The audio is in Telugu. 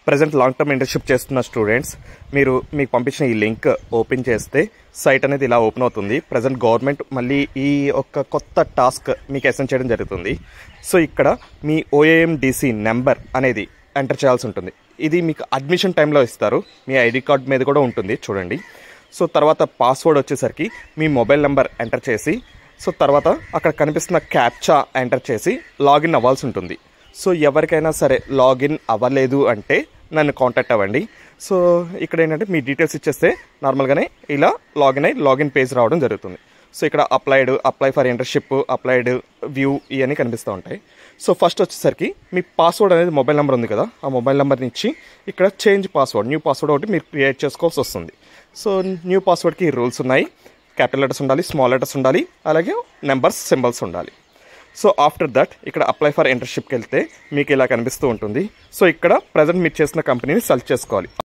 ప్రజెంట్ లాంగ్ టర్మ్ ఇంటర్న్షిప్ చేస్తున్న స్టూడెంట్స్ మీకు పంపించిన ఈ లింక్ ఓపెన్ చేస్తే సైట్ అనేది ఇలా ఓపెన్ అవుతుంది. ప్రజెంట్ గవర్నమెంట్ మళ్ళీ ఈ ఒక కొత్త టాస్క్ మీకు అసైన్ చేయడం జరుగుతుంది. సో ఇక్కడ మీ OAMDC నెంబర్ అనేది ఎంటర్ చేయాల్సి ఉంటుంది. ఇది మీకు అడ్మిషన్ టైంలో ఇస్తారు. మీ ఐడి కార్డ్ మీద కూడా ఉంటుంది చూడండి. సో తర్వాత పాస్వర్డ్ వచ్చేసరికి మీ మొబైల్ నెంబర్ ఎంటర్ చేసి, సో తర్వాత అక్కడ కనిపిస్తున్న క్యాప్చా ఎంటర్ చేసి లాగిన్ అవ్వాల్సి ఉంటుంది. సో ఎవరికైనా సరే లాగిన్ అవ్వలేదు అంటే నన్ను కాంటాక్ట్ అవ్వండి. సో ఇక్కడ ఏంటంటే మీ డీటెయిల్స్ ఇచ్చేస్తే నార్మల్గానే ఇలా లాగిన్ పేజ్ రావడం జరుగుతుంది. సో ఇక్కడ apply for internship, applied, view ఇవన్నీ కనిపిస్తూ ఉంటాయి. సో ఫస్ట్ వచ్చేసరికి మీ పాస్వర్డ్ అనేది మొబైల్ నెంబర్ ఉంది కదా, ఆ మొబైల్ నెంబర్ని ఇచ్చి ఇక్కడ చేంజ్ పాస్వర్డ్, న్యూ పాస్వర్డ్ ఒకటి మీరు క్రియేట్ చేసుకోవాల్సి వస్తుంది. సో న్యూ పాస్వర్డ్కి రూల్స్ ఉన్నాయి. క్యాపిటల్ లెటర్స్ ఉండాలి, స్మాల్ లెటర్స్ ఉండాలి, అలాగే నెంబర్స్, సింబల్స్ ఉండాలి. సో ఆఫ్టర్ దట్ ఇక్కడ అప్లై ఫర్ ఇంటర్న్షిప్కి వెళ్తే మీకు ఇలా కనిపిస్తూ ఉంటుంది. సో ఇక్కడ ప్రజెంట్ మీరు చేసిన కంపెనీని సెలెక్ట్ చేసుకోవాలి.